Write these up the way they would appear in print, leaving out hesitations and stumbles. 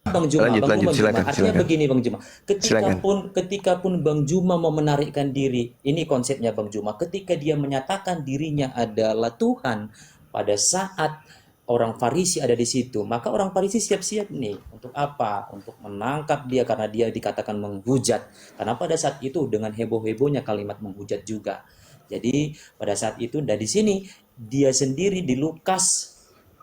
Bang Juma, Lanjut, Bang lanjut, Juma, silakan, artinya silakan, begini Bang Juma, silakan. ketika pun Bang Juma mau menarikkan diri, ini konsepnya Bang Juma, ketika dia menyatakan dirinya adalah Tuhan, pada saat orang Farisi ada di situ, maka orang Farisi siap-siap nih, untuk apa? Untuk menangkap dia karena dia dikatakan menghujat. Karena pada saat itu dengan heboh-hebohnya kalimat menghujat juga. Jadi pada saat itu, dan di sini dia sendiri di Lukas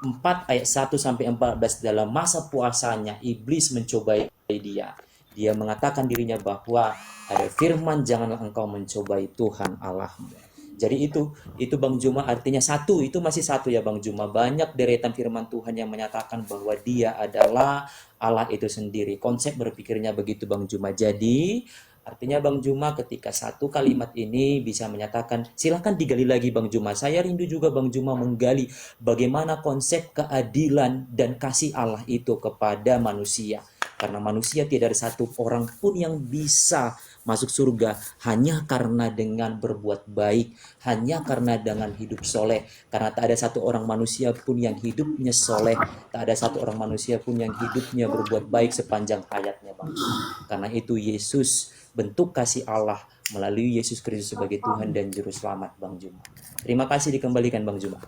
4 ayat 1 sampai 14, dalam masa puasanya iblis mencobai dia. Dia mengatakan dirinya bahwa ada firman, janganlah engkau mencobai Tuhan Allahmu. Jadi itu Bang Juma, artinya satu, itu masih satu ya Bang Juma. Banyak deretan firman Tuhan yang menyatakan bahwa dia adalah Allah itu sendiri. Konsep berpikirnya begitu Bang Juma. Jadi artinya Bang Juma, ketika satu kalimat ini bisa menyatakan, silahkan digali lagi Bang Juma. Saya rindu juga Bang Juma menggali bagaimana konsep keadilan dan kasih Allah itu kepada manusia. Karena manusia tidak ada satu orang pun yang bisa masuk surga hanya karena dengan berbuat baik, hanya karena dengan hidup soleh. Karena tak ada satu orang manusia pun yang hidupnya soleh, tak ada satu orang manusia pun yang hidupnya berbuat baik sepanjang hayatnya Bang Juma. Karena itu Yesus, bentuk kasih Allah melalui Yesus Kristus sebagai Tuhan dan Juru Selamat Bang Juma. Terima kasih, dikembalikan Bang Juma.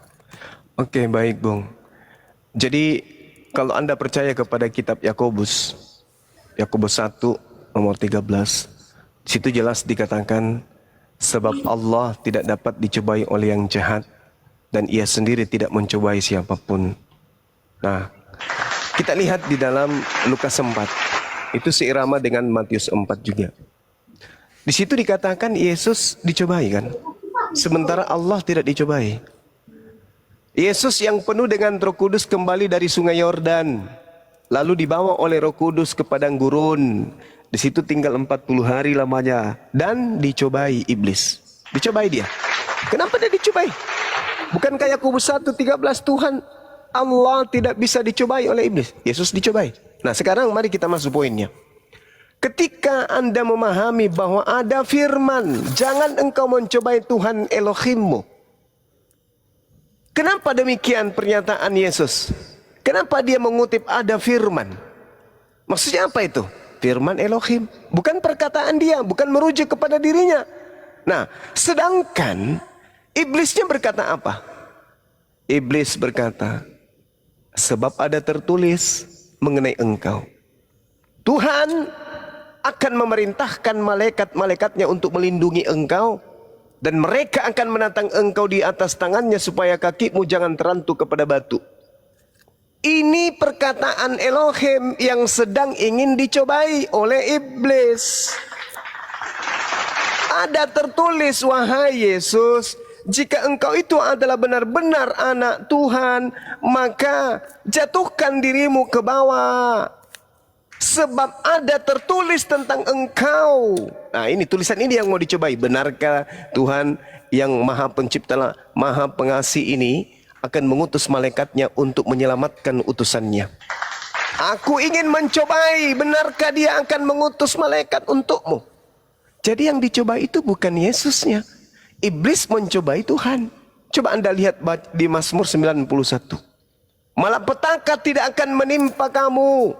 Oke, baik, Bung. Jadi, kalau Anda percaya kepada kitab Yakobus, Yakobus 1 nomor 13, di situ jelas dikatakan, sebab Allah tidak dapat dicobai oleh yang jahat, dan ia sendiri tidak mencobai siapapun. Nah, kita lihat di dalam Lukas 4, itu seirama dengan Matius 4 juga. Di situ dikatakan Yesus dicobai kan, sementara Allah tidak dicobai. Yesus yang penuh dengan Roh Kudus kembali dari Sungai Yordan, lalu dibawa oleh Roh Kudus ke padang gurun. Di situ tinggal 40 hari lamanya dan dicobai iblis. Dicobai dia. Kenapa dia dicobai? Bukankah Yakobus 1:13 Tuhan Allah tidak bisa dicobai oleh iblis? Yesus dicobai. Nah, sekarang mari kita masuk poinnya. Ketika Anda memahami bahwa ada firman, jangan engkau mencobai Tuhan Elohimmu. Kenapa demikian pernyataan Yesus? Kenapa dia mengutip ada firman? Maksudnya apa itu? Firman Elohim. Bukan perkataan dia, bukan merujuk kepada dirinya. Nah, sedangkan iblisnya berkata apa? Iblis berkata, sebab ada tertulis mengenai engkau. Tuhan akan memerintahkan malaikat-malaikatnya untuk melindungi engkau. Dan mereka akan menatang engkau di atas tangannya supaya kakimu jangan terantuk kepada batu. Ini perkataan Elohim yang sedang ingin dicobai oleh iblis. Ada tertulis, wahai Yesus, jika engkau itu adalah benar-benar anak Tuhan, maka jatuhkan dirimu ke bawah. Sebab ada tertulis tentang engkau. Nah, ini tulisan ini yang mau dicobai. Benarkah Tuhan yang maha pencipta, maha pengasih ini akan mengutus malaikatnya untuk menyelamatkan utusannya? Aku ingin mencobai, benarkah dia akan mengutus malaikat untukmu? Jadi yang dicoba itu bukan Yesusnya. Iblis mencobai Tuhan. Coba Anda lihat di Mazmur 91. Malapetaka tidak akan menimpa kamu,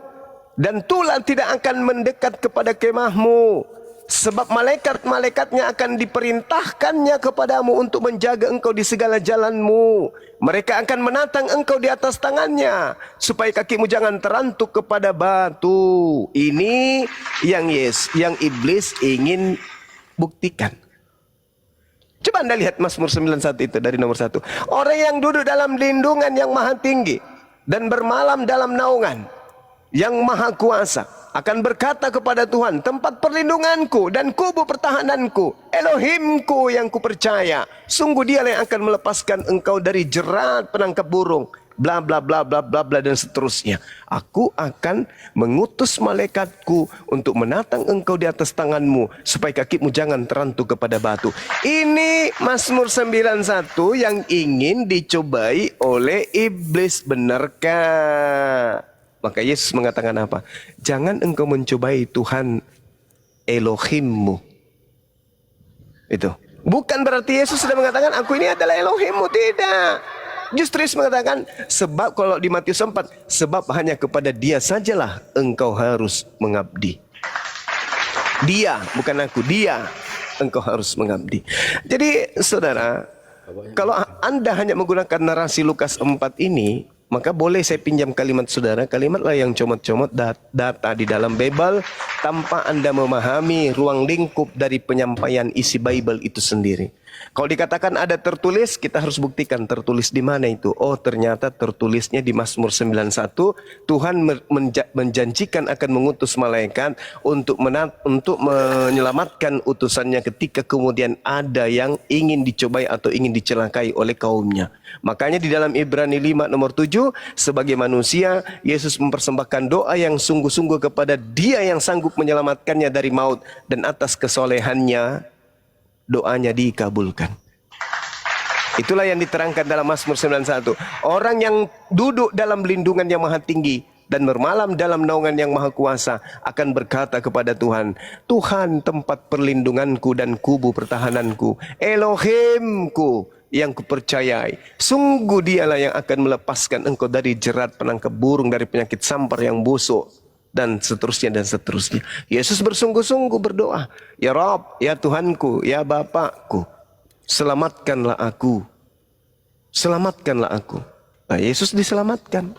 dan tulah tidak akan mendekat kepada kemahmu. Sebab malaikat-malaikatnya akan diperintahkannya kepadamu untuk menjaga engkau di segala jalanmu. Mereka akan menatang engkau di atas tangannya, supaya kakimu jangan terantuk kepada batu. Ini yang iblis ingin buktikan. Coba Anda lihat Mazmur 91 itu dari nomor 1. Orang yang duduk dalam lindungan yang maha tinggi dan bermalam dalam naungan yang maha kuasa akan berkata kepada Tuhan, tempat perlindunganku dan kubu pertahananku, Elohimku yang kupercaya. Sungguh dialah yang akan melepaskan engkau dari jerat penangkap burung. Bla bla bla bla bla bla dan seterusnya. Aku akan mengutus malaikatku untuk menatang engkau di atas tanganmu, supaya kakimu jangan terantuk kepada batu. Ini Mazmur 91 yang ingin dicobai oleh iblis. Benarkah? Maka Yesus mengatakan apa? Jangan engkau mencobai Tuhan Elohimmu. Itu. Bukan berarti Yesus sudah mengatakan aku ini adalah Elohimmu. Tidak. Justru Yesus mengatakan, sebab kalau di Matius 4, sebab hanya kepada Dia sajalah engkau harus mengabdi. Dia, bukan aku, Dia engkau harus mengabdi. Jadi saudara, kalau Anda hanya menggunakan narasi Lukas 4 ini, maka boleh saya pinjam kalimat saudara. Kalimatlah yang comot-comot data di dalam Bible tanpa Anda memahami ruang lingkup dari penyampaian isi Bible itu sendiri. Kalau dikatakan ada tertulis, kita harus buktikan tertulis di mana itu. Oh, ternyata tertulisnya di Mazmur 91, Tuhan menjanjikan akan mengutus malaikat untuk menyelamatkan utusannya ketika kemudian ada yang ingin dicobai atau ingin dicelakai oleh kaumnya. Makanya di dalam Ibrani 5 nomor 7, sebagai manusia, Yesus mempersembahkan doa yang sungguh-sungguh kepada Dia yang sanggup menyelamatkannya dari maut, dan atas kesolehannya doanya dikabulkan. Itulah yang diterangkan dalam Mazmur 91. Orang yang duduk dalam lindungan yang maha tinggi dan bermalam dalam naungan yang maha kuasa akan berkata kepada Tuhan, Tuhan tempat perlindunganku dan kubu pertahananku, Elohimku yang kupercayai. Sungguh Dialah yang akan melepaskan engkau dari jerat penangkap burung, dari penyakit sampar yang busuk, dan seterusnya dan seterusnya. Yesus bersungguh-sungguh berdoa, ya Rabb, ya Tuhanku, ya Bapakku, selamatkanlah aku. Selamatkanlah aku. Nah, Yesus diselamatkan.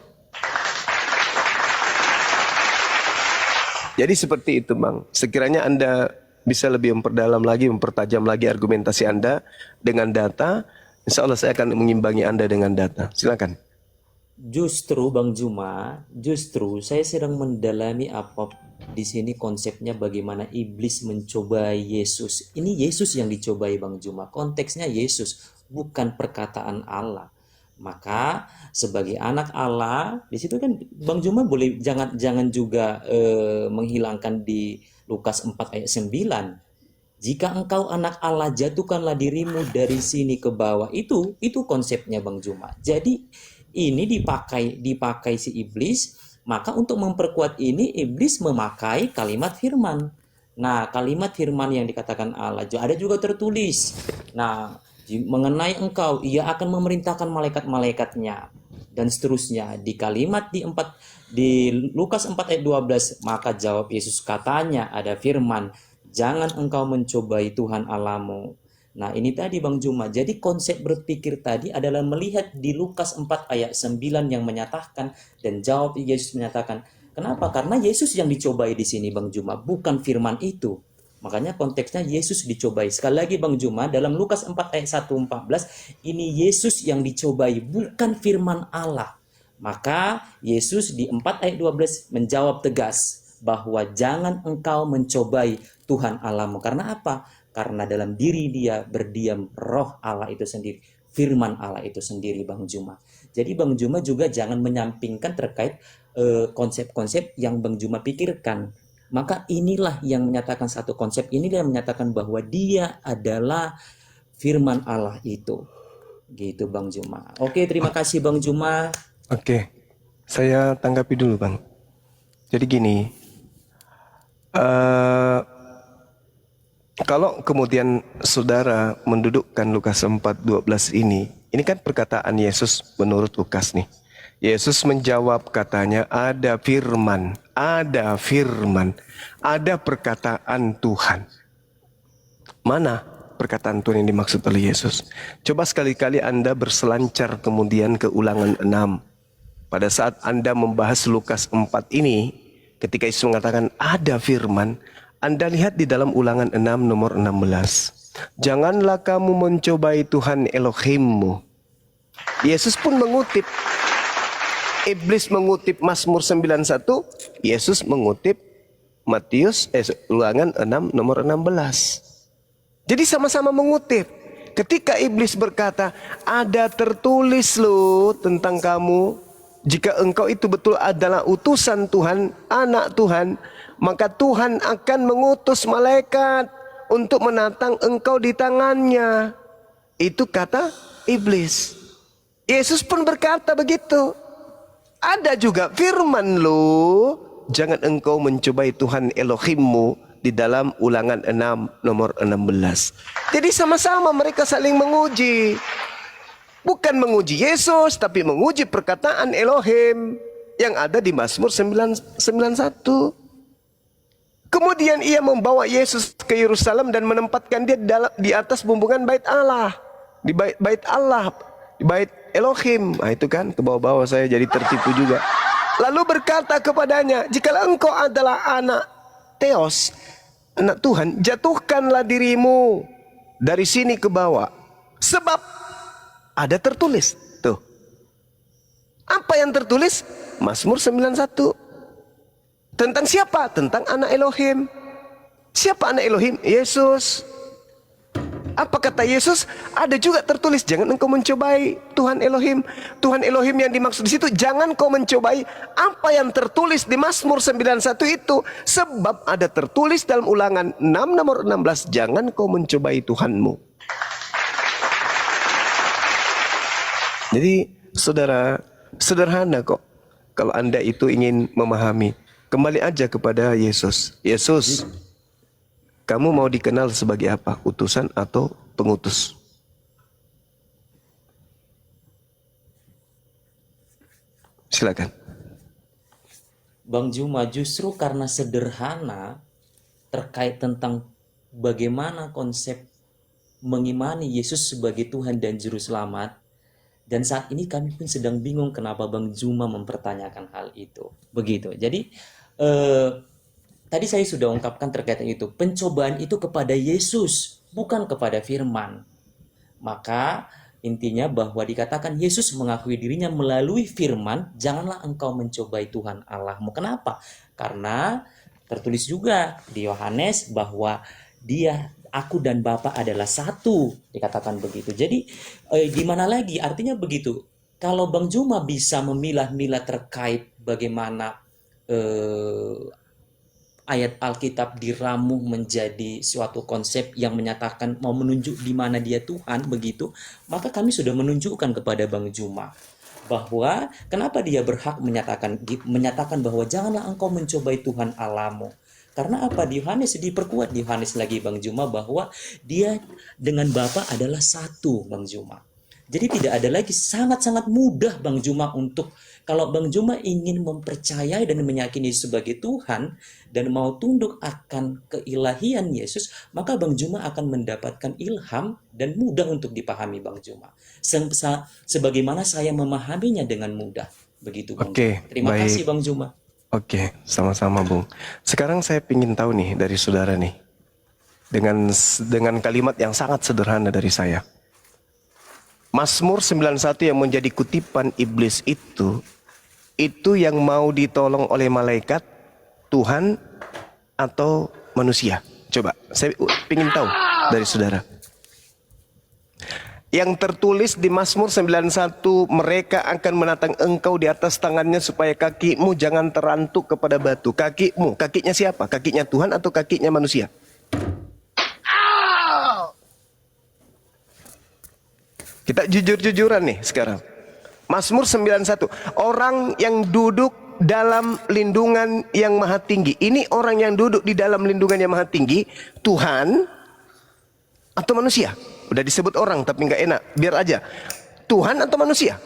Jadi seperti itu, Bang. Sekiranya Anda bisa lebih memperdalam lagi, mempertajam lagi argumentasi Anda dengan data, insya Allah saya akan mengimbangi Anda dengan data. Silakan. Justru Bang Juma, justru saya sedang mendalami apa di sini konsepnya bagaimana iblis mencobai Yesus. Ini Yesus yang dicobai Bang Juma. Konteksnya Yesus, bukan perkataan Allah. Maka sebagai anak Allah, di situ kan Bang Juma boleh jangan juga menghilangkan di Lukas 4 ayat 9. Jika engkau anak Allah, jatuhkanlah dirimu dari sini ke bawah. Itu konsepnya Bang Juma. Jadi ini dipakai si iblis, maka untuk memperkuat ini iblis memakai kalimat firman. Nah, kalimat firman yang dikatakan Allah ada juga tertulis. Nah, mengenai engkau, Ia akan memerintahkan malaikat-malaikatnya dan seterusnya. Di kalimat di Lukas 4 ayat 12, maka jawab Yesus, katanya ada firman, jangan engkau mencobai Tuhan Allahmu. Nah, ini tadi Bang Juma. Jadi konsep berpikir tadi adalah melihat di Lukas 4 ayat 9 yang menyatakan, dan jawab Yesus menyatakan. Kenapa? Karena Yesus yang dicobai di sini Bang Juma, bukan firman itu. Makanya konteksnya Yesus dicobai. Sekali lagi Bang Juma, dalam Lukas 4 ayat 1-14, ini Yesus yang dicobai, bukan firman Allah. Maka Yesus di 4 ayat 12 menjawab tegas bahwa jangan engkau mencobai Tuhan Allahmu. Karena apa? Karena dalam diri dia berdiam roh Allah itu sendiri, firman Allah itu sendiri Bang Juma. Jadi Bang Juma juga jangan menyampingkan terkait konsep-konsep yang Bang Juma pikirkan. Maka inilah yang menyatakan satu konsep, inilah yang menyatakan bahwa dia adalah firman Allah itu. Gitu Bang Juma. Oke, terima kasih Bang Juma. Oke, saya tanggapi dulu Bang. Jadi gini, kalau kemudian saudara mendudukkan Lukas 4:12 ini kan perkataan Yesus menurut Lukas nih. Yesus menjawab, katanya ada firman, ada perkataan Tuhan. Mana perkataan Tuhan yang dimaksud oleh Yesus? Coba sekali-kali Anda berselancar kemudian ke Ulangan 6. Pada saat Anda membahas Lukas 4 ini, ketika Yesus mengatakan ada firman, Anda lihat di dalam Ulangan 6 nomor 16. Janganlah kamu mencobai Tuhan Elohimmu. Yesus pun mengutip. Iblis mengutip Mazmur 91, Yesus mengutip Ulangan 6 nomor 16. Jadi sama-sama mengutip. Ketika iblis berkata, ada tertulis loh tentang kamu. Jika engkau itu betul adalah utusan Tuhan, anak Tuhan, maka Tuhan akan mengutus malaikat untuk menatang engkau di tangannya. Itu kata iblis. Yesus pun berkata begitu. Ada juga firman loh, jangan engkau mencobai Tuhan Elohimmu, di dalam Ulangan 6 nomor 16. Jadi sama-sama mereka saling menguji. Bukan menguji Yesus, tapi menguji perkataan Elohim yang ada di Mazmur 91. Kemudian ia membawa Yesus ke Yerusalem dan menempatkan dia di atas bumbungan bait Allah. Di bait Allah, di bait Elohim. Nah itu kan, ke bawah-bawah saya jadi tertipu juga. Lalu berkata kepadanya, jikalau engkau adalah anak Theos, anak Tuhan, jatuhkanlah dirimu dari sini ke bawah. Sebab ada tertulis. Tuh. Apa yang tertulis? Mazmur 91. Tentang siapa? Tentang anak Elohim. Siapa anak Elohim? Yesus. Apa kata Yesus? Ada juga tertulis, jangan engkau mencobai Tuhan Elohim. Tuhan Elohim yang dimaksud di situ, jangan kau mencobai apa yang tertulis di Mazmur 91 itu. Sebab ada tertulis dalam Ulangan 6 nomor 16, jangan kau mencobai Tuhanmu. Jadi saudara, sederhana kok. Kalau Anda itu ingin memahami, kembali aja kepada Yesus. Yesus, kamu mau dikenal sebagai apa? Utusan atau pengutus? Silakan. Bang Juma, justru karena sederhana terkait tentang bagaimana konsep mengimani Yesus sebagai Tuhan dan Juru Selamat. Dan saat ini kami pun sedang bingung kenapa Bang Juma mempertanyakan hal itu. Begitu. Jadi tadi saya sudah ungkapkan terkait itu. Pencobaan itu kepada Yesus, bukan kepada firman. Maka intinya bahwa dikatakan Yesus mengakui dirinya melalui firman, janganlah engkau mencobai Tuhan Allahmu. Kenapa? Karena tertulis juga di Yohanes bahwa aku dan Bapa adalah satu, dikatakan begitu. Jadi di mana lagi? Artinya begitu. Kalau Bang Juma bisa memilah-milah terkait bagaimana ayat Alkitab diramuh menjadi suatu konsep yang menyatakan mau menunjuk di mana dia Tuhan, begitu, maka kami sudah menunjukkan kepada Bang Juma bahwa kenapa dia berhak menyatakan bahwa janganlah engkau mencobai Tuhan Allahmu. Karena apa? Di Yohanes diperkuat di Yohanes lagi Bang Juma bahwa dia dengan Bapa adalah satu, Bang Juma. Jadi tidak ada lagi, sangat-sangat mudah Bang Juma untuk kalau Bang Juma ingin mempercayai dan meyakini Yesus sebagai Tuhan dan mau tunduk akan keilahian Yesus, maka Bang Juma akan mendapatkan ilham dan mudah untuk dipahami Bang Juma. Sebagaimana saya memahaminya dengan mudah. Begitu Bang Juma. Terima kasih Bang Juma. Oke, sama-sama Bung. Sekarang saya ingin tahu nih dari saudara nih, dengan kalimat yang sangat sederhana dari saya. Mazmur 91 yang menjadi kutipan iblis itu yang mau ditolong oleh malaikat, Tuhan, atau manusia? Coba, saya ingin tahu dari saudara. Yang tertulis di Mazmur 91, mereka akan menatang engkau di atas tangannya supaya kakimu jangan terantuk kepada batu. Kakinya siapa? Kakinya Tuhan atau kakinya manusia? Kita jujur-jujuran nih sekarang. Mazmur 91, orang yang duduk dalam lindungan yang maha tinggi. Ini orang yang duduk di dalam lindungan yang maha tinggi, Tuhan atau manusia? Udah disebut orang tapi nggak enak, biar aja. Tuhan atau manusia?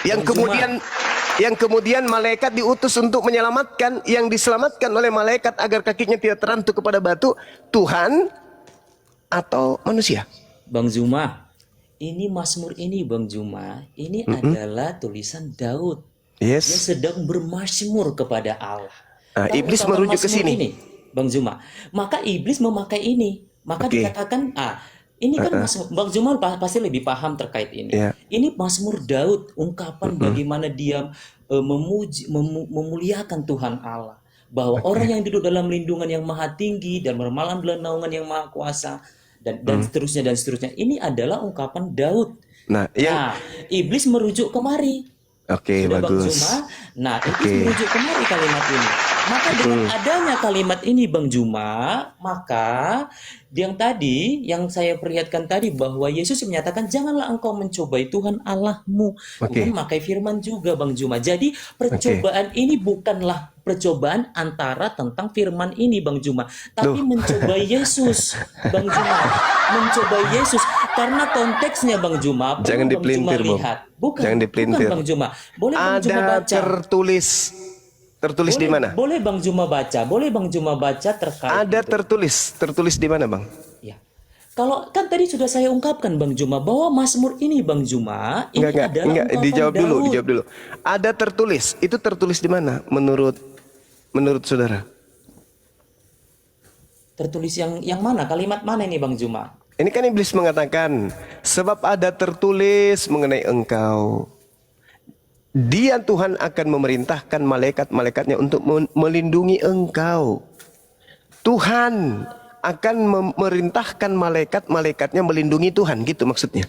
Yang kemudian malaikat diutus untuk menyelamatkan, yang diselamatkan oleh malaikat agar kakinya tidak terantuk kepada batu, Tuhan atau manusia? Bang Juma, ini Mazmur ini Bang Juma, ini adalah tulisan Daud. Yes. Dia sedang bermazmur kepada Allah. Nah, iblis merujuk ke sini. Ini, Bang Juma. Maka iblis memakai ini. Maka dikatakan, ini kan Bang Juma pasti lebih paham terkait ini. Yeah. Ini Mazmur Daud, ungkapan bagaimana dia memuliakan Tuhan Allah. Bahwa orang yang duduk dalam lindungan yang maha tinggi dan bermalam dalam naungan yang maha kuasa. Dan seterusnya dan seterusnya. Ini adalah ungkapan Daud. Nah, iblis merujuk kemari. Oke, bagus. Bang Juma, iblis merujuk kemari kalimat ini. Maka dengan adanya kalimat ini Bang Juma, maka yang tadi yang saya perlihatkan tadi bahwa Yesus menyatakan janganlah engkau mencobai Tuhan Allahmu. Bukan memakai firman juga Bang Juma. Jadi percobaan ini bukanlah percobaan antara tentang firman ini Bang Juma, tapi mencobai Yesus Bang Juma. Mencobai Yesus. Karena konteksnya Bang Juma, Jangan perlu Bang Juma dipelintir, Bang. lihat. Bukan, Jangan dipelintir. bukan Bang Juma. Boleh Bang Juma Ada baca. tertulis di mana? Boleh Bang Juma baca. Boleh Bang Juma baca terkait Ada itu. tertulis di mana, Bang? Ya. Kalau kan tadi sudah saya ungkapkan Bang Juma bahwa Mazmur ini Bang Juma ini adalah ungkapan dijawab Daud. dulu. Ada tertulis. Itu tertulis di mana menurut saudara? Tertulis yang mana? Kalimat mana ini Bang Juma? Ini kan iblis mengatakan, sebab ada tertulis mengenai engkau. Dia Tuhan akan memerintahkan malaikat-malaikatnya untuk melindungi engkau. Tuhan akan memerintahkan malaikat-malaikatnya melindungi Tuhan, gitu maksudnya.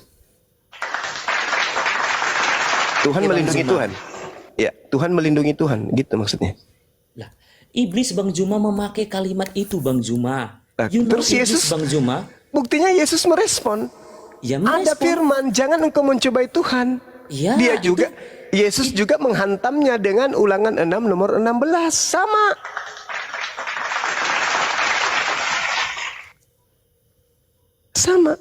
Tuhan Bang melindungi Juma. Tuhan. Ya, Tuhan melindungi Tuhan, gitu maksudnya. Lah, iblis Bang Juma memakai kalimat itu Bang Juma. Nah, You know terus iblis Yesus- Bang Juma? Buktinya Yesus merespon. Ya Ada merespon. firman, jangan engkau mencobai Tuhan. Ya, Dia juga, Yesus juga menghantamnya dengan Ulangan 6 nomor 16. Sama. Sama.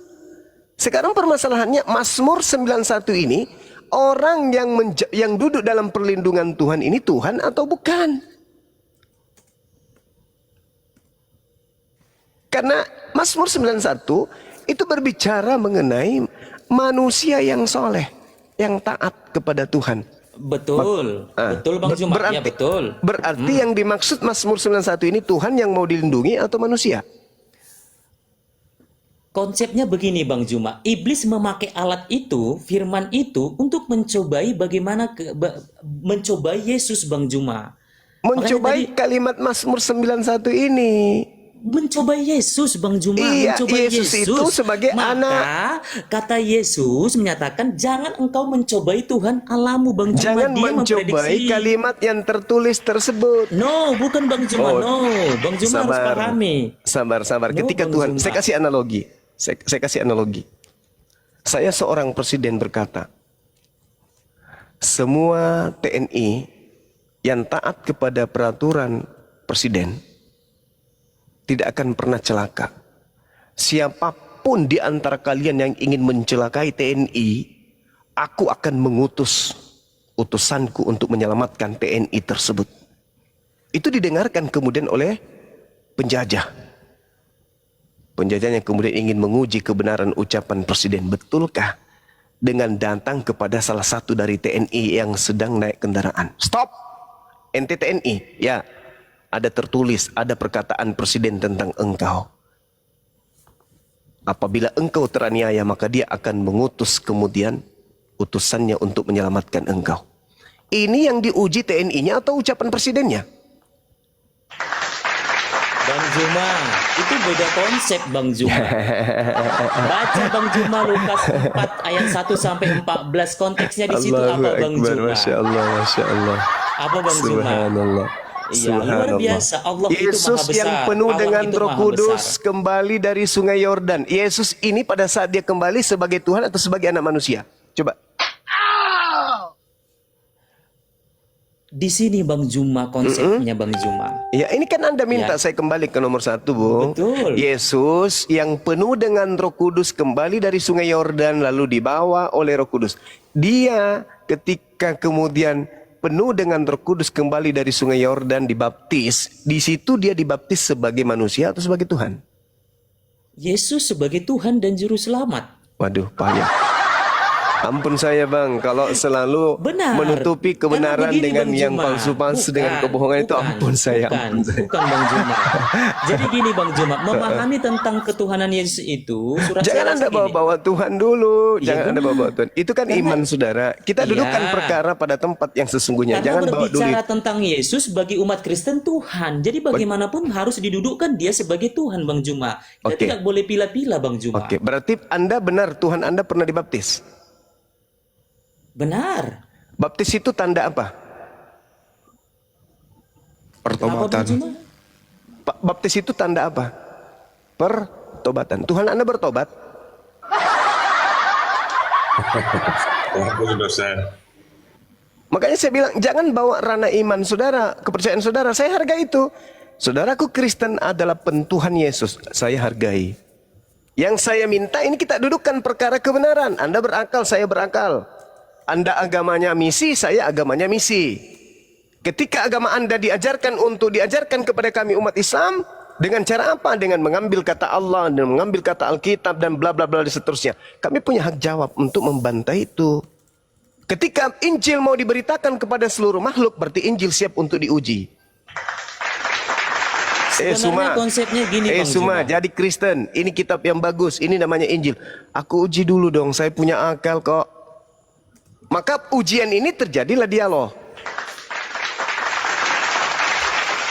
Sekarang permasalahannya Mazmur 91 ini, orang yang duduk dalam perlindungan Tuhan ini Tuhan atau bukan? Karena Mazmur 91 itu berbicara mengenai manusia yang soleh, yang taat kepada Tuhan. Betul. Betul Bang Juma. Ya betul. Berarti yang dimaksud Mazmur 91 ini Tuhan yang mau dilindungi atau manusia? Konsepnya begini Bang Juma, iblis memakai alat itu, firman itu untuk mencobai mencobai Yesus Bang Juma. Mencobai kalimat Mazmur 91 ini. Mencobai Yesus Bang Juma, Iya, mencobai Yesus itu sebagai Maka, kata Yesus menyatakan jangan engkau mencobai Tuhan Allahmu Bang Juma. Jangan Dia mencobai memprediksi. kalimat yang tertulis tersebut. No, bukan Bang Juma. No, Bang Juma harus pahami. Sabar. No, Ketika Bang Tuhan, Juma. saya kasih analogi. Saya kasih analogi. Saya seorang presiden berkata, semua TNI yang taat kepada peraturan presiden tidak akan pernah celaka. Siapapun di antara kalian yang ingin mencelakai TNI, aku akan mengutus utusanku untuk menyelamatkan TNI tersebut. Itu didengarkan kemudian oleh penjajah. Penjajah yang kemudian ingin menguji kebenaran ucapan presiden. Betulkah? Dengan datang kepada salah satu dari TNI yang sedang naik kendaraan. Stop! Ente TNI? Ya. Ada tertulis, ada perkataan presiden tentang engkau. Apabila engkau teraniaya, maka dia akan mengutus kemudian utusannya untuk menyelamatkan engkau. Ini yang diuji TNI-nya atau ucapan presidennya? Bang Juma, itu beda konsep Bang Juma. Baca Bang Juma Lukas 4 ayat 1 sampai 14, konteksnya di situ apa Bang Juma? Masya Allah, Masya Allah. Apa Bang Juma? Subhanallah. Iya, luar biasa. Allah itu Yesus maha besar. yang penuh Allah dengan itu Roh maha Kudus besar. kembali dari Sungai Yordan. Yesus ini pada saat dia kembali sebagai Tuhan atau sebagai anak manusia? Coba. Di sini Bang Juma konsepnya Bang Juma. Ya, ini kan Anda minta Ya. saya kembali ke nomor 1, Bung. Betul. Yesus yang penuh dengan Roh Kudus kembali dari Sungai Yordan lalu dibawa oleh Roh Kudus. Dia ketika kemudian penuh dengan Roh Kudus kembali dari Sungai Yordan dibaptis, di situ dia dibaptis sebagai manusia atau sebagai Tuhan? Yesus sebagai Tuhan dan Juru Selamat. Waduh, payah. Ampun saya Bang, kalau selalu Benar. menutupi kebenaran Karena begini, dengan Bang yang Juma. palsu-palsu dengan kebohongan itu, ampun saya. Ampun saya. Bukan Bang Juma. Jadi gini Bang Juma, memahami tentang ketuhanan Yesus itu, surat Jangan saya Anda segini. bawa-bawa Tuhan dulu. Iya, Jangan Anda benar. bawa-bawa Tuhan. Itu kan Karena- iman saudara. Kita Iya. dudukkan perkara pada tempat yang sesungguhnya. Karena Jangan bawa dulu. berbicara tentang Yesus bagi umat Kristen Tuhan. Jadi bagaimanapun harus didudukkan dia sebagai Tuhan Bang Juma. Kita Oke. tidak boleh pilih-pilih Bang Juma. Oke, berarti Anda benar Tuhan Anda pernah dibaptis. Benar. Baptis itu tanda apa? Apa Bang Pertobatan. Juma? Baptis itu tanda apa? Pertobatan. Tuhan Anda bertobat. Ampun dosa. Makanya saya bilang jangan bawa ranah iman saudara, kepercayaan saudara. Saya hargai itu. Saudaraku Kristen adalah pentuhan Yesus. Saya hargai. Yang saya minta ini kita dudukkan perkara kebenaran. Anda berakal, saya berakal. Anda agamanya misi, saya agamanya misi. Ketika agama Anda diajarkan untuk diajarkan kepada kami umat Islam, dengan cara apa? Dengan mengambil kata Allah dan mengambil kata Alkitab dan bla bla bla dan seterusnya. Kami punya hak jawab untuk membantah itu. Ketika Injil mau diberitakan kepada seluruh makhluk, berarti Injil siap untuk diuji. Sebenarnya konsepnya gini Bang Juma. Jadi Kristen, ini kitab yang bagus, ini namanya Injil. Aku uji dulu dong, saya punya akal kok. Maka ujian ini terjadilah dialog.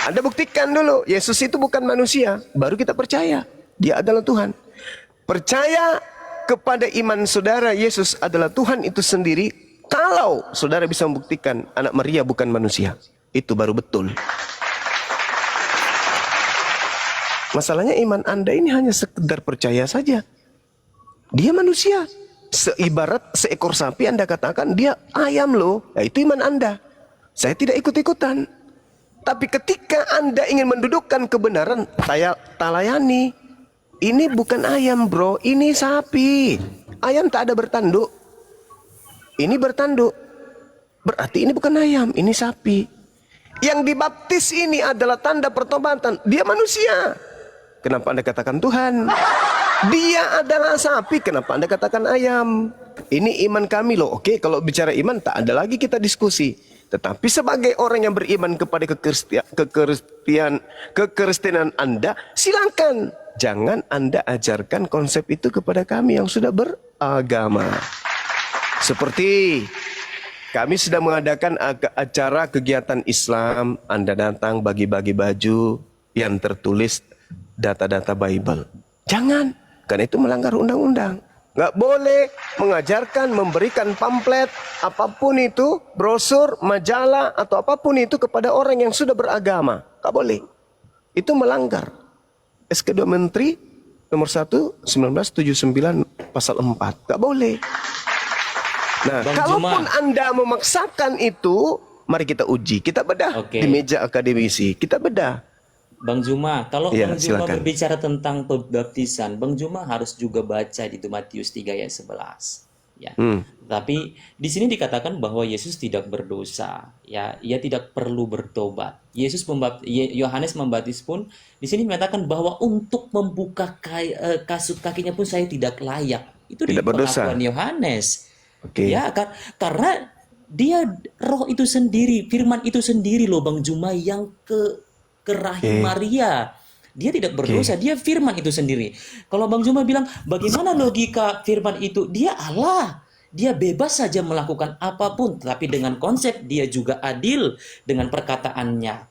Anda buktikan dulu, Yesus itu bukan manusia, baru kita percaya. Dia adalah Tuhan. Percaya kepada iman saudara, Yesus adalah Tuhan itu sendiri. Kalau saudara bisa membuktikan anak Maria bukan manusia, itu baru betul. Masalahnya iman Anda ini hanya sekedar percaya saja. Dia manusia. Seibarat seekor sapi Anda katakan dia ayam loh. Ya, itu iman Anda. Saya tidak ikut-ikutan. Tapi ketika Anda ingin mendudukkan kebenaran, saya talayani. Ini bukan ayam bro, ini sapi. Ayam tak ada bertanduk. Ini bertanduk. Berarti ini bukan ayam, ini sapi. Yang dibaptis ini adalah tanda pertobatan. Dia manusia. Kenapa Anda katakan Tuhan? Dia adalah sapi. Kenapa Anda katakan ayam? Ini iman kami loh. Oke, kalau bicara iman tak ada lagi kita diskusi. Tetapi sebagai orang yang beriman kepada kekristenan Anda, silakan. Jangan Anda ajarkan konsep itu kepada kami yang sudah beragama. Seperti kami sedang mengadakan acara kegiatan Islam. Anda datang bagi-bagi baju yang tertulis data-data Bible. Jangan, karena itu melanggar undang-undang. Nggak boleh mengajarkan, memberikan pamflet, apapun itu, brosur, majalah, atau apapun itu kepada orang yang sudah beragama. Nggak boleh. Itu melanggar. SK2 Menteri nomor 1, 1979, pasal 4. Nggak boleh. Nah, Bang kalaupun Juma, Anda memaksakan itu, mari kita uji. Kita bedah di meja akademisi. Kita bedah. Bang Juma, kalau Ya, Bang Juma silakan. berbicara tentang pembaptisan, Bang Juma harus juga baca di itu Matius 3 ayat 11. Ya. Tapi di sini dikatakan bahwa Yesus tidak berdosa, ya, ia tidak perlu bertobat. Yohanes membaptis pun di sini mengatakan bahwa untuk membuka kasut kakinya pun saya tidak layak. Itu di Tidak berdosa. pengakuan Yohanes. Oke. Ya, karena dia roh itu sendiri, firman itu sendiri loh Bang Juma yang ke rahim Maria. Dia tidak berdosa, dia firman itu sendiri. Kalau Bang Juma bilang, bagaimana logika firman itu? Dia Allah. Dia bebas saja melakukan apapun, tapi dengan konsep dia juga adil dengan perkataannya.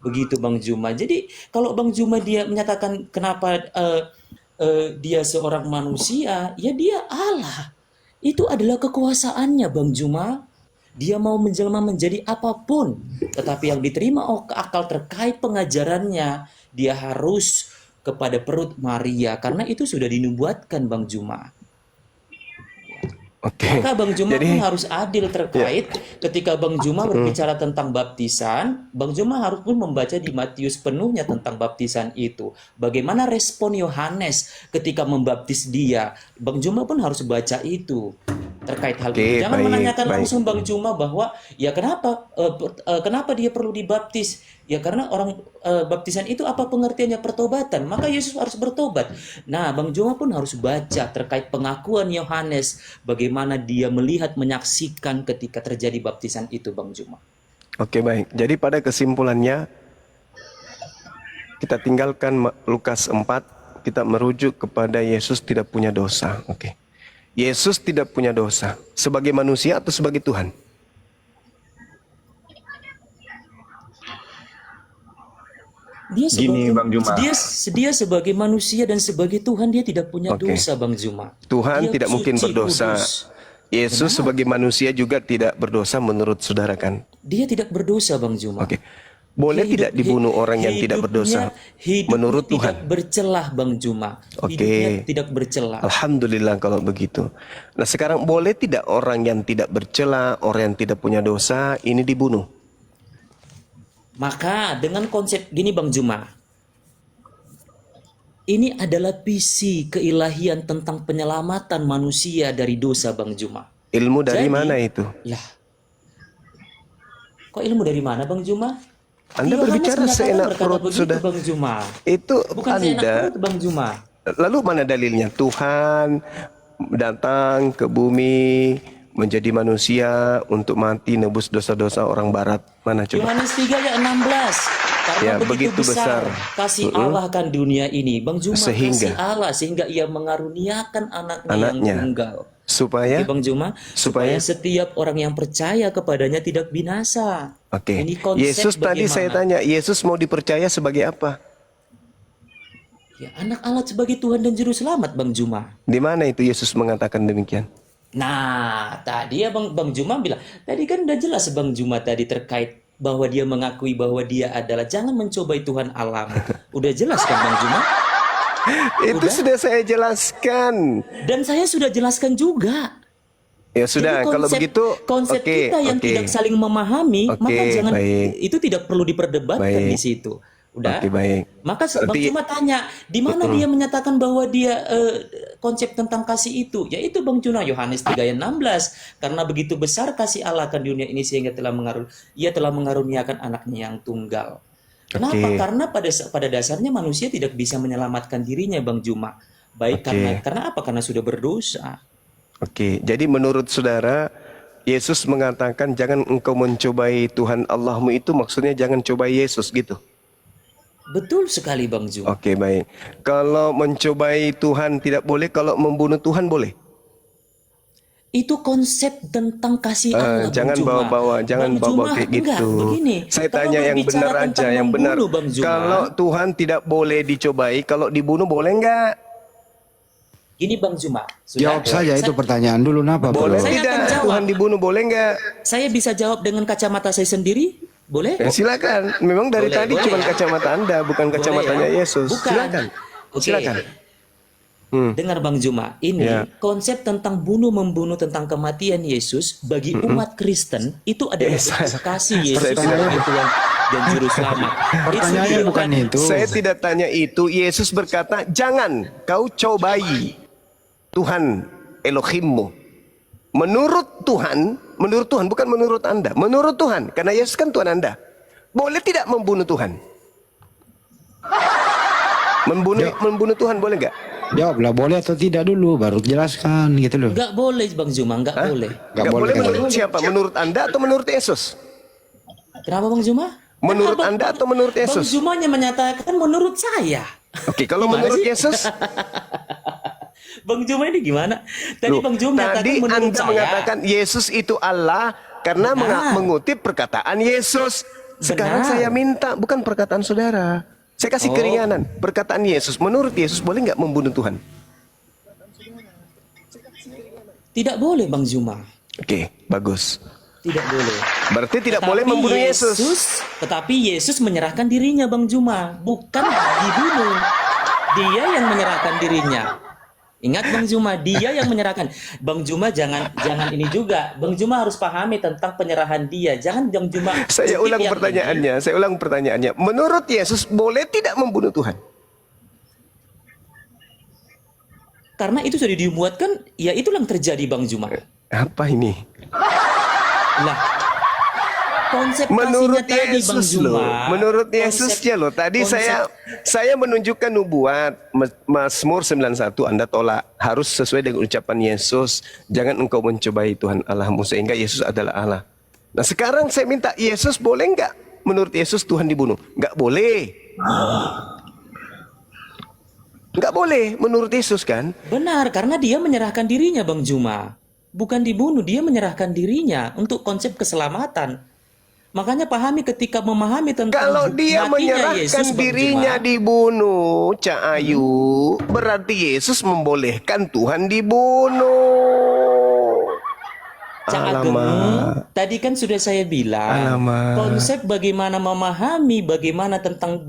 Begitu Bang Juma. Jadi kalau Bang Juma dia menyatakan kenapa dia seorang manusia, ya dia Allah. Itu adalah kekuasaannya Bang Juma. Dia mau menjelma menjadi apapun, tetapi yang diterima akal terkait pengajarannya, dia harus kepada perut Maria, karena itu sudah dinubuatkan Bang Juma. Oke. Maka Bang Juma Jadi, pun harus adil terkait ketika Bang Juma berbicara tentang baptisan, Bang Juma harus pun membaca di Matius penuhnya tentang baptisan itu. Bagaimana respon Yohanes ketika membaptis dia, Bang Juma pun harus baca itu terkait hal itu. Jangan menanyakan langsung Bang Juma bahwa ya kenapa dia perlu dibaptis? Ya karena orang baptisan itu apa pengertiannya pertobatan? Maka Yesus harus bertobat. Nah, Bang Juma pun harus baca terkait pengakuan Yohanes, bagaimana dia melihat menyaksikan ketika terjadi baptisan itu Bang Juma. oke, baik. Jadi pada kesimpulannya kita tinggalkan Lukas 4, kita merujuk kepada Yesus tidak punya dosa. Oke. Yesus tidak punya dosa sebagai manusia atau sebagai Tuhan? Gini, Bang Juma. Dia sebagai manusia dan sebagai Tuhan dia tidak punya Oke. dosa Bang Juma. Tuhan Dia tidak mungkin suci, berdosa. kudus. Yesus sebagai manusia juga tidak berdosa menurut saudara kan? Dia tidak berdosa Bang Juma. Oke. Boleh tidak dibunuh orang yang tidak berdosa Hidupnya menurut tidak Tuhan? bercelah Bang Juma. Oke. Hidupnya tidak bercelah. Alhamdulillah kalau begitu. Nah sekarang boleh tidak orang yang tidak bercela, orang yang tidak punya dosa ini dibunuh? Maka dengan konsep gini Bang Juma. Ini adalah visi keilahian tentang penyelamatan manusia dari dosa, Bang Juma. Ilmu dari Jadi, mana itu? Lah, kok ilmu dari mana, Bang Juma? Anda Yohanes berbicara menyatakan seenak berkata perut begitu, sudah. Bang Juma. Itu Bukan seenak Anda. perut, Bang Juma. Lalu mana dalilnya? Tuhan datang ke bumi menjadi manusia untuk mati nebus dosa-dosa orang barat. Mana coba? Yohanes 3 ayat 16. Karena Ya, begitu begitu besar besar. kasih Allah kan dunia ini. Bang Juma, Sehingga. kasih Allah sehingga ia mengaruniakan anaknya yang Anaknya. tunggal. Supaya Oke, Bang Juma, supaya setiap orang yang percaya kepadanya tidak binasa. Oke. Ini konsep Yesus tadi saya bagaimana? tanya, Yesus mau dipercaya sebagai apa? Ya, anak Allah sebagai Tuhan dan Juru Selamat, Bang Juma. Di mana itu Yesus mengatakan demikian? Nah, tadi ya Bang Juma bilang, tadi kan udah jelas Bang Juma tadi terkait bahwa dia mengakui bahwa dia adalah jangan mencobai Tuhan Allah. Udah jelas kan Bang Juma? Itu Udah? sudah saya jelaskan. Dan saya sudah jelaskan juga. Ya sudah, Jadi kalau begitu, konsep oke, kita yang oke. tidak saling memahami, Oke, maka jangan baik. itu tidak perlu diperdebatkan Baik. di situ. Udah. Oke, baik. Maka Bang Berarti- Juma tanya, di mana dia menyatakan bahwa dia konsep tentang kasih itu? Yaitu Bang Juna Yohanes 3 ayat 16. Karena begitu besar kasih Allah akan dunia ini sehingga ia telah mengaruniakan anaknya yang tunggal. Kenapa? Oke. Karena pada dasarnya manusia tidak bisa menyelamatkan dirinya, Bang Juma. Baik Oke. karena apa? Karena sudah berdosa. Oke, jadi menurut saudara, Yesus mengatakan jangan engkau mencobai Tuhan Allahmu, itu maksudnya jangan cobai Yesus gitu. Betul sekali Bang Juma. Oke, baik. Kalau mencobai Tuhan tidak boleh, kalau membunuh Tuhan boleh. Itu konsep tentang kasih Allah, Bang Jangan Juma. bawa-bawa, jangan Bang bawa Juma, kayak enggak, gitu. begini. Saya Kalau tanya yang berbicara benar tentang aja, yang benar. membunuh, Bang Juma, Kalau Tuhan tidak boleh dicobai, kalau dibunuh boleh enggak? gini Bang Juma. Jawab saja itu pertanyaan dulu, napa Boleh bro? Saya akan tidak? jawab. Tuhan dibunuh boleh enggak? Saya bisa jawab dengan kacamata saya sendiri? Boleh? Ya, silakan. Memang dari Boleh, tadi boleh cuma ya. kacamata Anda, bukan Boleh kacamatanya ya? Yesus. Bukan. Silakan. Oke. Silakan. Dengar Bang Juma, ini Ya. konsep tentang bunuh-membunuh tentang kematian Yesus bagi umat Kristen itu adalah bentuk kasih Yesus sebagai Tuhan dan Juru Selamat. Pertanyaannya Itu bukan itu. Saya tidak tanya itu. Yesus berkata, jangan kau cobai Tuhan Elohimmu. Menurut Tuhan, bukan menurut Anda. Menurut Tuhan, karena Yesus kan Tuhan Anda. Boleh tidak membunuh Tuhan? Membunuh Tuhan boleh nggak? Jawablah boleh atau tidak dulu, baru jelaskan gitu loh. Nggak boleh Bang Juma, nggak boleh. Nggak Nggak boleh kan? menurut siapa? Menurut Anda atau menurut Yesus? Kenapa Bang Juma? Menurut Kenapa? Anda atau menurut Bang Yesus? Juma hanya menyatakan menurut saya. Oke, kalau Gimana menurut sih? Yesus, Bang Juma ini gimana? Tadi loh, Bang Juma menyatakan tadi menurut Anda saya. mengatakan Yesus itu Allah karena Benar. mengutip perkataan Yesus. Sekarang Benar. saya minta, bukan perkataan saudara. Saya kasih Oh. keringanan. Perkataan Yesus, menurut Yesus boleh nggak membunuh Tuhan? Tidak boleh Bang Juma. Oke, bagus. Tidak boleh. Berarti tidak Tetapi boleh membunuh Yesus. Tetapi Yesus menyerahkan dirinya Bang Juma, bukan dibunuh. Dia yang menyerahkan dirinya. Ingat Bang Juma, dia yang menyerahkan. Bang Juma jangan ini juga. Bang Juma harus pahami tentang penyerahan dia. Jangan Bang Juma. Saya kutip ulang yang pertanyaannya. Saya ulang pertanyaannya. Menurut Yesus boleh tidak membunuh Tuhan? Karena itu sudah dibuatkan, ya itulah yang terjadi Bang Juma. Apa ini? Lah, konsep Menurut kasihnya tadi Bang Yesus Juma. loh, menurut konsep- Yesusnya loh. Tadi konsep- saya menunjukkan nubuat Mazmur 91 Anda tolak, harus sesuai dengan ucapan Yesus. Jangan engkau mencobai Tuhan Allahmu, sehingga Yesus adalah Allah. Nah sekarang saya minta Yesus boleh enggak? Menurut Yesus Tuhan dibunuh? Enggak boleh. Enggak boleh menurut Yesus kan? Benar, karena dia menyerahkan dirinya Bang Juma. Bukan dibunuh, dia menyerahkan dirinya untuk konsep keselamatan. Makanya pahami ketika memahami tentang Kalau dia matinya menyerahkan Yesus, Bang dirinya Juma, dibunuh, Cak Ayu, berarti Yesus membolehkan Tuhan dibunuh. Cak Ageng, Alamak. tadi kan sudah saya bilang, Alamak. konsep bagaimana memahami bagaimana tentang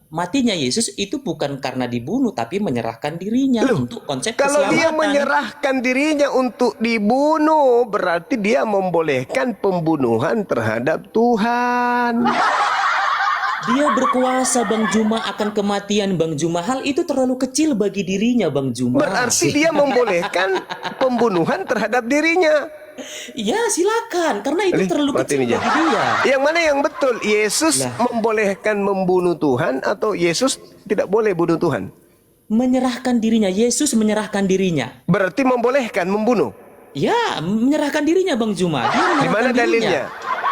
matinya Yesus itu bukan karena dibunuh, tapi menyerahkan dirinya Loh, untuk konsep Kalau dia keselamatan. menyerahkan dirinya untuk dibunuh, berarti dia membolehkan pembunuhan terhadap Tuhan. Dia berkuasa Bang Juma akan kematian Bang Juma. Hal itu terlalu kecil bagi dirinya Bang Juma. Berarti dia membolehkan pembunuhan terhadap dirinya. Ya silakan, karena itu terlalu mati kecil nih, bagi dia. Yang mana yang betul? Yesus membolehkan membunuh Tuhan atau Yesus tidak boleh bunuh Tuhan? Menyerahkan dirinya, Yesus menyerahkan dirinya. Berarti membolehkan membunuh. Ya, menyerahkan dirinya Bang Juma. Dia Di menyerahkan mana dirinya. dalilnya?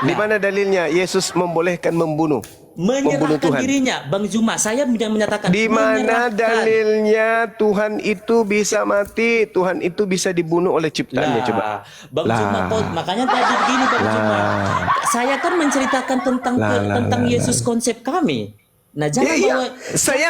Di mana dalilnya Yesus membolehkan membunuh Menyerahkan Tuhan? dirinya Bang Juma. Saya menyatakan Di mana menyerahkan. dalilnya Tuhan itu bisa mati, Tuhan itu bisa dibunuh oleh ciptaannya? Coba. Bang Juma, makanya tadi begini Bang Juma. Saya kan menceritakan tentang Yesus konsep kami. Nah, jangan bawa saya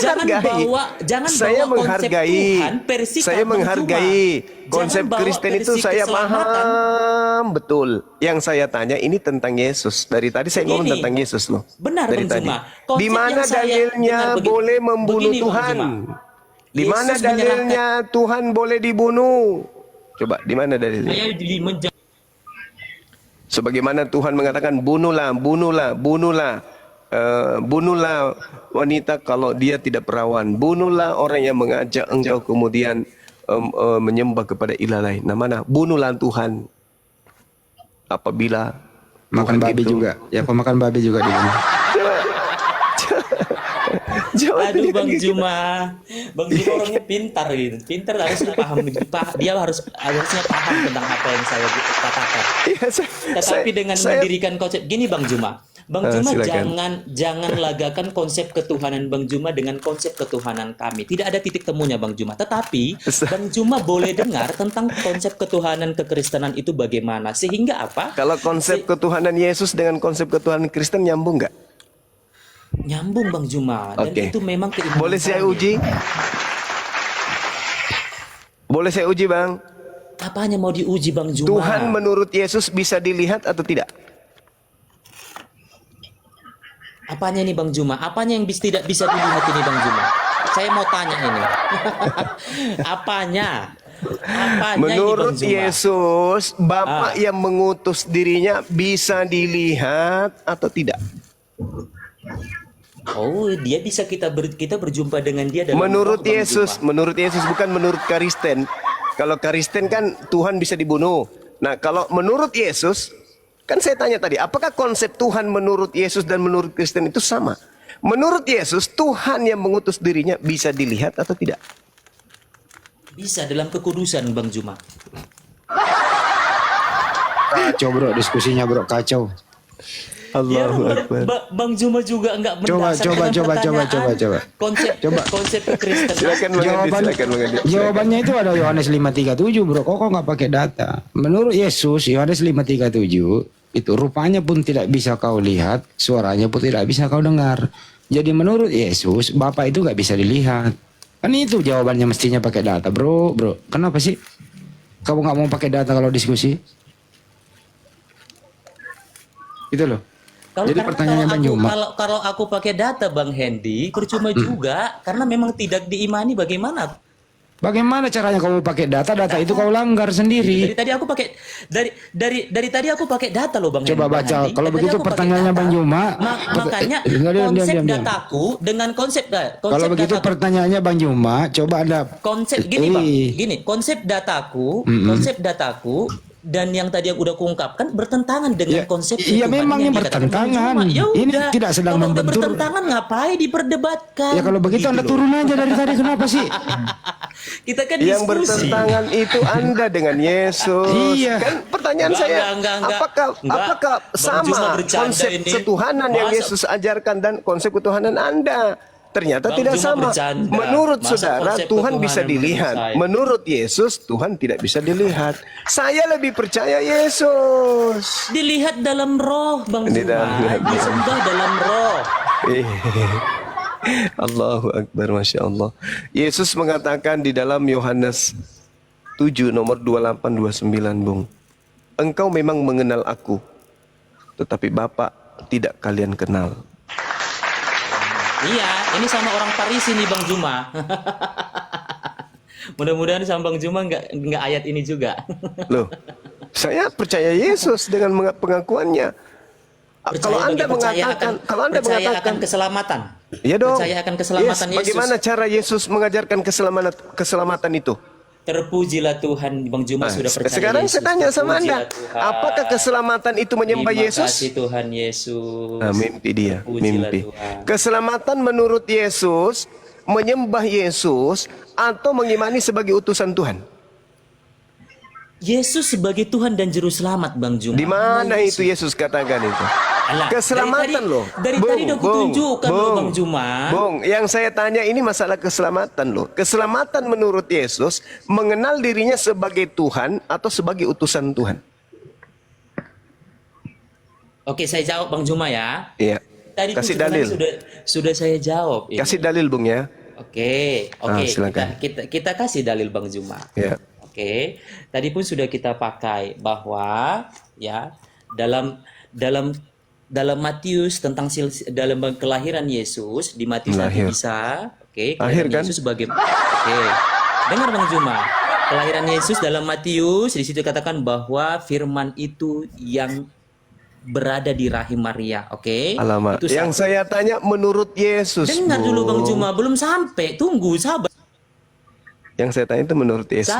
jangan hargai. jangan Saya bawa konsep menghargai. Tuhan versi Saya Bang menghargai Juma. konsep Jangan bawa Kristen itu versi saya keselamatan. paham betul. Yang saya tanya ini tentang Yesus. Dari tadi saya ngomong Begini. tentang Yesus loh. Benar Dari Bang tadi. Juma. Konsep Di mana yang saya dalilnya dengar boleh membunuh begini, Bang Tuhan? Juma. Di mana Yesus dalilnya Tuhan boleh dibunuh? Coba di mana dalilnya? Sebagaimana Tuhan mengatakan bunuhlah, bunuhlah, bunuhlah. Bunuhlah wanita kalau dia tidak perawan. Bunuhlah orang yang mengajak engkau kemudian menyembah kepada ilah lain. Nah, mana? Bunuhlah Tuhan. Apabila Makan Tuhan babi itu- juga. Ya pemakan babi juga di sini. Jangan Aduh dia Bang gitu. Juma orangnya pintar gitu. Pintar harusnya dia harusnya paham tentang apa yang saya katakan. Iya, Tetapi dengan mendirikan konsep gini Bang Juma. Bang Juma silakan. jangan lagakan konsep ketuhanan Bang Juma dengan konsep ketuhanan kami. Tidak ada titik temunya Bang Juma. Tetapi Bang Juma boleh dengar tentang konsep ketuhanan kekristenan itu bagaimana. Sehingga apa? Kalau konsep ketuhanan Yesus dengan konsep ketuhanan Kristen nyambung nggak? Nyambung Bang Juma. Dan Oke. itu memang keimanan Boleh saya kami. uji? Boleh saya uji, Bang? Apanya mau diuji Bang Juma? Tuhan menurut Yesus bisa dilihat atau tidak? Apanya nih Bang Juma? Apanya yang tidak bisa dilihat ini Bang Juma? Saya mau tanya ini. Apanya? Apanya Menurut ini Bang Juma? Yesus, Bapa yang mengutus dirinya bisa dilihat atau tidak? Oh, dia bisa kita berjumpa dengan dia dalam Menurut roh, Bang Yesus, Juma. menurut Yesus bukan menurut Kristen. Kalau Kristen kan Tuhan bisa dibunuh. Nah, kalau menurut Yesus, kan saya tanya tadi, apakah konsep Tuhan menurut Yesus dan menurut Kristen itu sama? Menurut Yesus, Tuhan yang mengutus dirinya bisa dilihat atau tidak? Bisa dalam kekudusan Bang Juma. Kacau bro, diskusinya bro, kacau. Allahu Akbar. Bang Juma juga enggak Coba, mendasarkan coba. pertanyaan. Konsep Kristen. Silakan Bang Andi, Jawaban, silakan Bang Andi. jawabannya itu ada Yohanes 5:37 bro. Kok nggak pakai data? Menurut Yesus Yohanes 5:37 itu rupanya pun tidak bisa kau lihat, suaranya pun tidak bisa kau dengar. Jadi menurut Yesus Bapa itu nggak bisa dilihat. Kan itu jawabannya mestinya pakai data bro. Kenapa sih kamu nggak mau pakai data kalau diskusi? Itu loh. Jadi pertanyaannya Bang Juma. Kalau aku pakai data Bang Hendy, percuma juga karena memang tidak diimani bagaimana. Bagaimana caranya kamu pakai data? Data itu kau langgar sendiri. Dari tadi aku pakai dari tadi aku pakai data loh Bang Coba Bang baca. Hendy. Kalau Dari tadi begitu aku pakai pertanyaannya data. Bang Juma. Makanya Diam. konsep dataku dengan konsep Kalau begitu dataku, pertanyaannya Bang Juma, coba Anda konsep gini Bang, gini konsep dataku dan yang tadi yang udah kuungkapkan bertentangan dengan konsep iya, Tuhan memang yang yang dikatakan Bang bertentangan. Juma. Ya Ini udah, tidak sedang kalau udah membentur. bertentangan ngapain diperdebatkan? Ya kalau begitu Anda loh. turun aja dari tadi, kenapa sih? Kita kan Yang diskusi. bertentangan itu Anda dengan Yesus. Iya. Kan pertanyaan saya, Enggak. apakah Bang Juma sama bercanda konsep ini. ketuhanan yang Masa- Yesus ajarkan dan konsep ketuhanan Anda? Ternyata Bang tidak Juma sama. bercanda. Menurut Masa saudara, konsep Tuhan ketuhanan bisa dilihat. menurut saya? Menurut Yesus, Tuhan tidak bisa dilihat. Saya lebih percaya Yesus. Dilihat dalam roh Bang Ini dah, Juma, lihat dalam- disembah dalam roh. Allahu Akbar, Masya Allah. Yesus mengatakan di dalam Yohanes 7 nomor 28-29, Bung. Engkau memang mengenal aku, tetapi Bapa tidak kalian kenal. Iya, ini sama orang Parisi nih Bang Juma. Mudah-mudahan sama Bang Juma nggak ayat ini juga. Loh, saya percaya Yesus dengan pengakuannya. Kalau Anda percaya mengatakan akan keselamatan. ya dong. Percaya akan keselamatan Yesus. Bagaimana cara Yesus mengajarkan keselamatan itu? Terpujilah Tuhan, Bang Juma sudah percaya Sekarang Yesus. saya tanya sama Terpujilah Anda, Tuhan. apakah keselamatan itu menyembah Terima Yesus? kasih Tuhan Yesus. Nah, mimpi dia, Terpujilah mimpi. Tuhan. Keselamatan menurut Yesus, menyembah Yesus atau mengimani sebagai utusan Tuhan? Yesus sebagai Tuhan dan Juru Selamat, Bang Juma. Di mana itu Yesus katakan itu? Alah, Keselamatan loh. Dari tadi udah kutunjukkan loh, Bang Juma. Bung, yang saya tanya ini masalah keselamatan loh. Keselamatan menurut Yesus mengenal dirinya sebagai Tuhan atau sebagai utusan Tuhan? Oke, saya jawab Bang Juma ya. Iya. Tadi tuh Kasih sebenarnya dalil. sudah saya jawab. ini. Kasih dalil, Bung ya. Oke, silakan. kita kasih dalil Bang Juma. Ya. Oke, tadi pun sudah kita pakai bahwa ya dalam Matius tentang dalam kelahiran Yesus di Matius nanti Lahir. bisa, oke, Lahir kelahiran kan? Yesus sebagai dengar Bang Juma, kelahiran Yesus dalam Matius di situ katakan bahwa firman itu yang berada di rahim Maria, oke? Alamak. Itu Yang satu. saya tanya menurut Yesus. Dengar dulu Bang Bung. Juma, belum sampai, tunggu, sabar. Yang saya tanya itu menurut Yesus.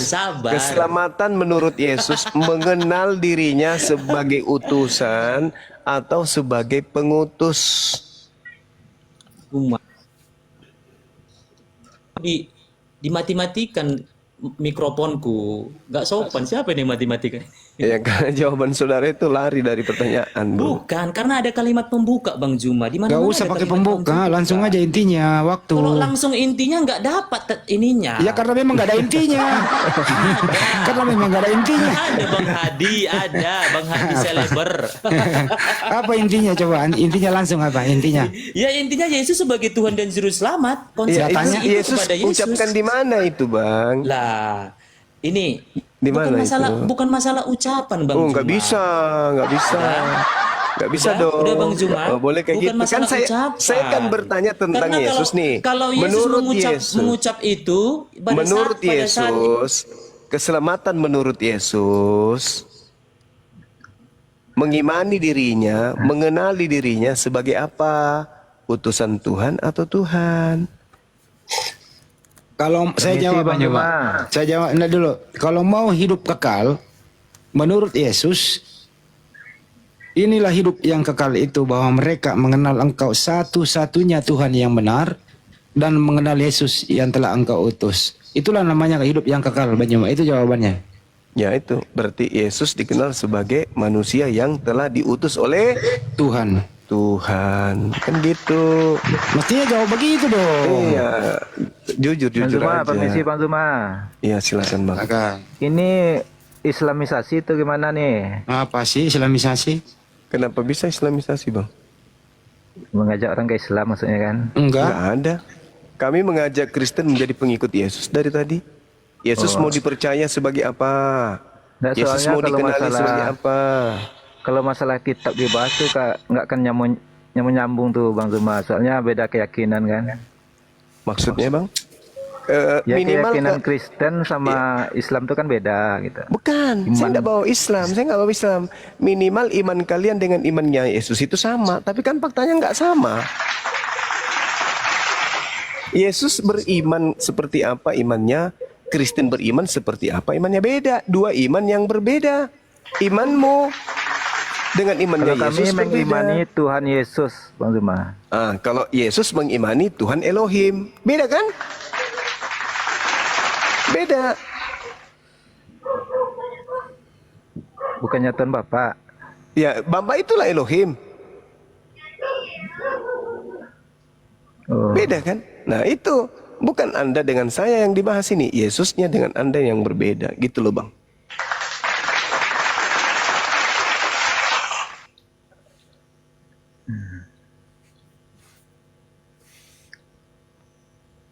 Sabar. Keselamatan menurut Yesus mengenal dirinya sebagai utusan atau sebagai pengutus. Juma. Dimati-matikan mikrofonku, nggak sopan. Siapa yang mati-matikan? Ya, karena jawaban saudara itu lari dari pertanyaan, Bu. Bukan, karena ada kalimat pembuka Bang Juma. Di mana Gak usah pakai pembuka, langsung aja intinya waktu. Kalau langsung intinya nggak dapat ininya. Ya karena memang gak ada intinya. Karena memang gak ada intinya. Ada Bang Hadi seleber. Apa intinya coba? Intinya langsung apa intinya? Ya intinya Yesus sebagai Tuhan dan Juru Selamat. Ya, Konsentrasi itu Yesus kepada Yesus. ucapkan di mana itu, Bang? Lah, ini Di mana bukan masalah ucapan Bang Oh, Juma. nggak bisa. Nggak bisa dong. Udah Bang Juma. Oh, boleh kayak Bukan gitu kan masalah ucapan. saya kan bertanya tentang Karena Yesus nih. Kalau Yesus mengucap itu menurut Yesus, keselamatan menurut Yesus mengimani dirinya, mengenali dirinya sebagai apa? Utusan Tuhan atau Tuhan? Kalau saya jawab Bang coba. Saya jawab dulu. Kalau mau hidup kekal, menurut Yesus, inilah hidup yang kekal itu, bahwa mereka mengenal Engkau satu-satunya Tuhan yang benar dan mengenal Yesus yang telah Engkau utus. Itulah namanya hidup yang kekal, Bang Juma. Itu jawabannya. Ya itu, berarti Yesus dikenal sebagai manusia yang telah diutus oleh Tuhan. Tuhan. Kan gitu. Mestinya jawab begitu dong. Iya, jujur Bang Zuma, aja. permisi Bang Zuma. Iya, silakan Bang. Silakan. Ini Islamisasi itu gimana nih? Apa sih Islamisasi? Kenapa bisa Islamisasi, Bang? Mengajak orang ke Islam maksudnya kan? Enggak. Nggak ada. Kami mengajak Kristen menjadi pengikut Yesus dari tadi. Yesus mau dipercaya sebagai apa? Nggak, Yesus soalnya mau kalau dikenali masalah- sebagai apa? Kalau masalah kitab dibahas tuh nggak akan nyambung tuh Bang Zuma. Soalnya beda keyakinan kan? Maksudnya, Bang? Ya Minimal keyakinan Kristen sama Islam tuh kan beda gitu. Bukan, saya nggak bawa Islam, saya nggak bawa Islam. Minimal iman kalian dengan imannya Yesus itu sama, tapi kan faktanya nggak sama. Yesus beriman seperti apa imannya, Kristen beriman seperti apa imannya, beda. Dua iman yang berbeda. Imanmu dengan imannya Kalau kami Yesus mengimani berbeda. Tuhan Yesus, Bang Zuma. Kalau Yesus mengimani Tuhan Elohim, beda kan? Beda. Bukannya Tuhan Bapak. Ya, Bapa itulah Elohim. Oh. Beda kan? Nah itu bukan Anda dengan saya yang dibahas ini, Yesusnya dengan Anda yang berbeda, gitu loh Bang.